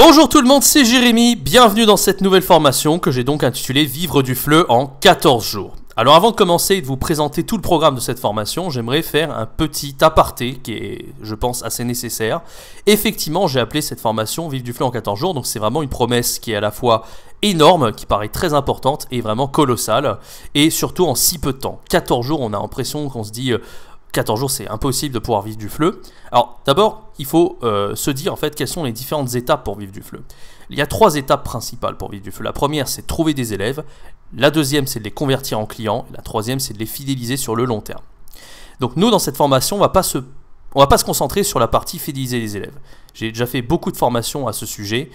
Bonjour tout le monde, c'est Jérémy, bienvenue dans cette nouvelle formation que j'ai donc intitulée Vivre du FLE en 14 jours. Alors avant de commencer et de vous présenter tout le programme de cette formation, j'aimerais faire un petit aparté qui est, je pense, assez nécessaire. Effectivement, j'ai appelé cette formation Vivre du FLE en 14 jours, donc c'est vraiment une promesse qui est à la fois énorme, qui paraît très importante et vraiment colossale, et surtout en si peu de temps. 14 jours, on a l'impression qu'on se dit... 14 jours, c'est impossible de pouvoir vivre du FLE. Alors, d'abord, il faut se dire en fait quelles sont les différentes étapes pour vivre du FLE. Il y a 3 étapes principales pour vivre du FLE. La première, c'est trouver des élèves. La deuxième, c'est de les convertir en clients. Et la troisième, c'est de les fidéliser sur le long terme. Donc, nous, dans cette formation, on ne va pas se concentrer sur la partie fidéliser les élèves. J'ai déjà fait beaucoup de formations à ce sujet,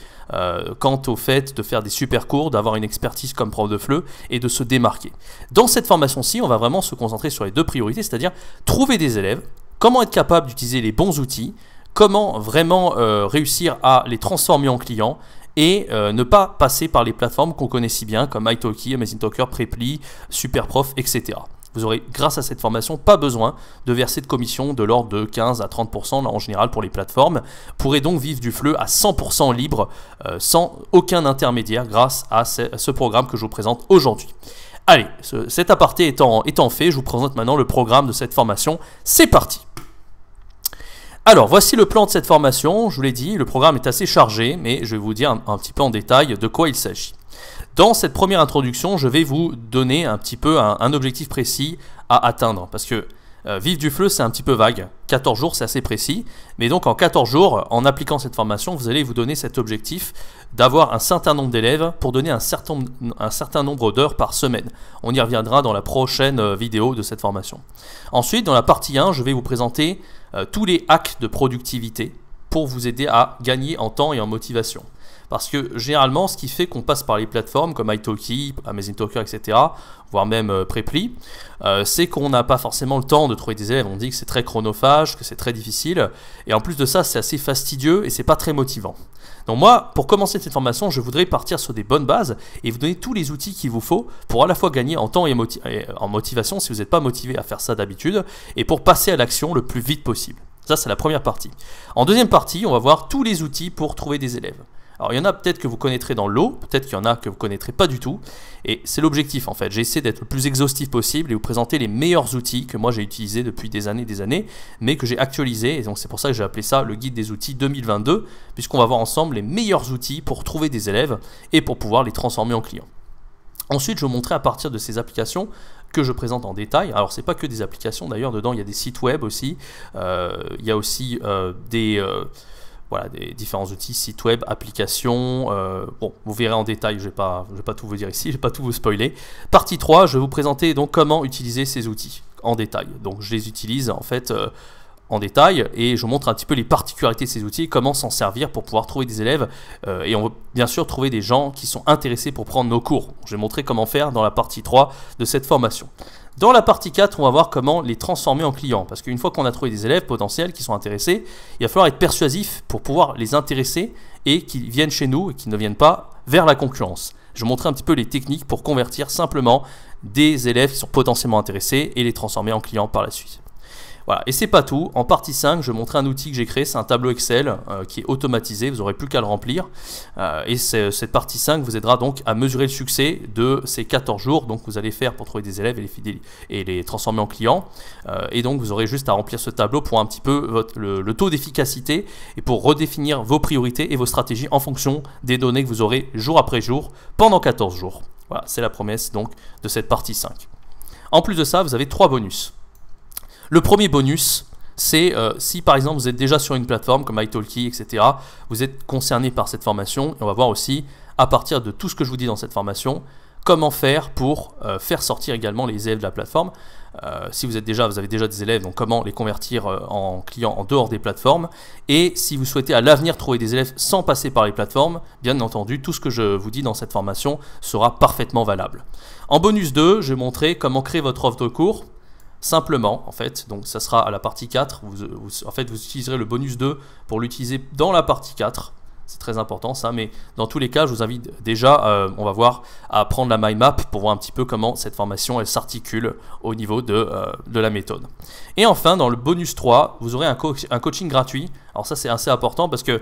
quant au fait de faire des super cours, d'avoir une expertise comme prof de FLE et de se démarquer. Dans cette formation-ci, on va vraiment se concentrer sur les 2 priorités, c'est-à-dire trouver des élèves, comment être capable d'utiliser les bons outils, comment vraiment réussir à les transformer en clients et ne pas passer par les plateformes qu'on connaît si bien comme italki, AmazingTalker, Preply, Superprof, etc. Vous aurez, grâce à cette formation, pas besoin de verser de commission de l'ordre de 15 à 30% là, en général pour les plateformes. Vous pourrez donc vivre du FLE à 100% libre, sans aucun intermédiaire grâce à ce programme que je vous présente aujourd'hui. Allez, cet aparté étant fait, je vous présente maintenant le programme de cette formation. C'est parti! Alors, voici le plan de cette formation. Je vous l'ai dit, le programme est assez chargé, mais je vais vous dire un petit peu en détail de quoi il s'agit. Dans cette première introduction, je vais vous donner un petit peu un objectif précis à atteindre, parce que vivre du FLE, c'est un petit peu vague. 14 jours, c'est assez précis, mais donc en 14 jours, en appliquant cette formation, vous allez vous donner cet objectif d'avoir un certain nombre d'élèves pour donner un certain nombre d'heures par semaine. On y reviendra dans la prochaine vidéo de cette formation. Ensuite, dans la partie 1, je vais vous présenter tous les hacks de productivité pour vous aider à gagner en temps et en motivation. Parce que généralement, ce qui fait qu'on passe par les plateformes comme italki, AmazingTalker, etc., voire même Preply, c'est qu'on n'a pas forcément le temps de trouver des élèves. On dit que c'est très chronophage, que c'est très difficile. Et en plus de ça, c'est assez fastidieux et c'est pas très motivant. Donc moi, pour commencer cette formation, je voudrais partir sur des bonnes bases et vous donner tous les outils qu'il vous faut pour à la fois gagner en temps et en motivation si vous n'êtes pas motivé à faire ça d'habitude et pour passer à l'action le plus vite possible. Ça, c'est la première partie. En deuxième partie, on va voir tous les outils pour trouver des élèves. Alors il y en a peut-être que vous connaîtrez dans le lot, peut-être qu'il y en a que vous ne connaîtrez pas du tout, et c'est l'objectif en fait. J'ai essayé d'être le plus exhaustif possible et vous présenter les meilleurs outils que moi j'ai utilisés depuis des années, mais que j'ai actualisés, et donc c'est pour ça que j'ai appelé ça le guide des outils 2022, puisqu'on va voir ensemble les meilleurs outils pour trouver des élèves et pour pouvoir les transformer en clients. Ensuite, je vais vous montrer à partir de ces applications que je présente en détail. Alors, c'est pas que des applications, d'ailleurs, dedans il y a des sites web aussi, il y a aussi voilà, des différents outils, sites web, applications. Bon, vous verrez en détail, je vais pas tout vous dire ici, je vais pas tout vous spoiler. Partie 3, je vais vous présenter donc comment utiliser ces outils en détail. Donc je les utilise en fait en détail et je vous montre un petit peu les particularités de ces outils, comment s'en servir pour pouvoir trouver des élèves et on va bien sûr trouver des gens qui sont intéressés pour prendre nos cours. Je vais montrer comment faire dans la partie 3 de cette formation. Dans la partie 4, on va voir comment les transformer en clients. Parce qu'une fois qu'on a trouvé des élèves potentiels qui sont intéressés, il va falloir être persuasif pour pouvoir les intéresser et qu'ils viennent chez nous et qu'ils ne viennent pas vers la concurrence. Je vais montrer un petit peu les techniques pour convertir simplement des élèves qui sont potentiellement intéressés et les transformer en clients par la suite. Voilà, et c'est pas tout. En partie 5, je vais montrer un outil que j'ai créé, c'est un tableau Excel qui est automatisé, vous n'aurez plus qu'à le remplir. Et cette partie 5 vous aidera donc à mesurer le succès de ces 14 jours donc vous allez faire pour trouver des élèves et les transformer en clients. Et donc vous aurez juste à remplir ce tableau pour un petit peu le taux d'efficacité et pour redéfinir vos priorités et vos stratégies en fonction des données que vous aurez jour après jour pendant 14 jours. Voilà, c'est la promesse donc de cette partie 5. En plus de ça, vous avez 3 bonus. Le premier bonus, c'est si par exemple vous êtes déjà sur une plateforme comme italki, etc., vous êtes concerné par cette formation. Et on va voir aussi, à partir de tout ce que je vous dis dans cette formation, comment faire pour faire sortir également les élèves de la plateforme. Si vous avez déjà des élèves, donc comment les convertir en clients en dehors des plateformes. Et si vous souhaitez à l'avenir trouver des élèves sans passer par les plateformes, bien entendu, tout ce que je vous dis dans cette formation sera parfaitement valable. En bonus 2, je vais montrer comment créer votre offre de cours. Simplement, en fait, donc ça sera à la partie 4, en fait vous utiliserez le bonus 2 pour l'utiliser dans la partie 4, c'est très important ça, mais dans tous les cas, je vous invite déjà, on va voir, à prendre la mind map pour voir un petit peu comment cette formation elle s'articule au niveau de la méthode. Et enfin, dans le bonus 3, vous aurez un coaching gratuit. Alors ça c'est assez important parce que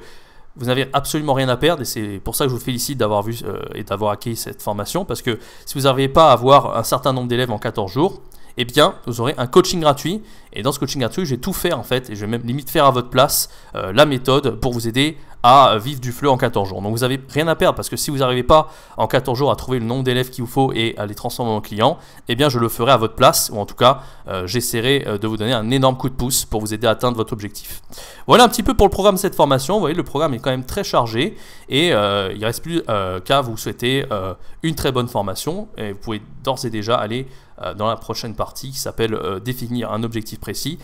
vous n'avez absolument rien à perdre et c'est pour ça que je vous félicite d'avoir vu et d'avoir acquis cette formation, parce que si vous n'arrivez pas à avoir un certain nombre d'élèves en 14 jours, eh bien, vous aurez un coaching gratuit. Et dans ce coaching gratuit, je vais tout faire en fait, et je vais même limite faire à votre place la méthode pour vous aider à vivre du FLE en 14 jours. Donc vous n'avez rien à perdre, parce que si vous n'arrivez pas en 14 jours à trouver le nombre d'élèves qu'il vous faut et à les transformer en clients, eh bien je le ferai à votre place, ou en tout cas j'essaierai de vous donner un énorme coup de pouce pour vous aider à atteindre votre objectif. Voilà un petit peu pour le programme de cette formation. Vous voyez, le programme est quand même très chargé et il ne reste plus qu'à vous souhaiter une très bonne formation, et vous pouvez d'ores et déjà aller dans la prochaine partie qui s'appelle définir un objectif précis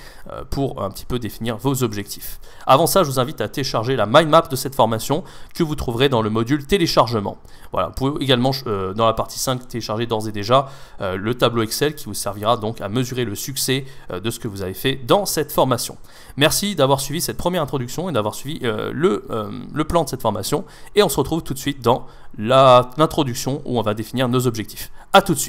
pour un petit peu définir vos objectifs. Avant ça, je vous invite à télécharger la mind map de cette formation que vous trouverez dans le module téléchargement. Voilà, vous pouvez également dans la partie 5 télécharger d'ores et déjà le tableau Excel qui vous servira donc à mesurer le succès de ce que vous avez fait dans cette formation. Merci d'avoir suivi cette première introduction et d'avoir suivi le plan de cette formation, et on se retrouve tout de suite dans l'introduction où on va définir nos objectifs. A tout de suite.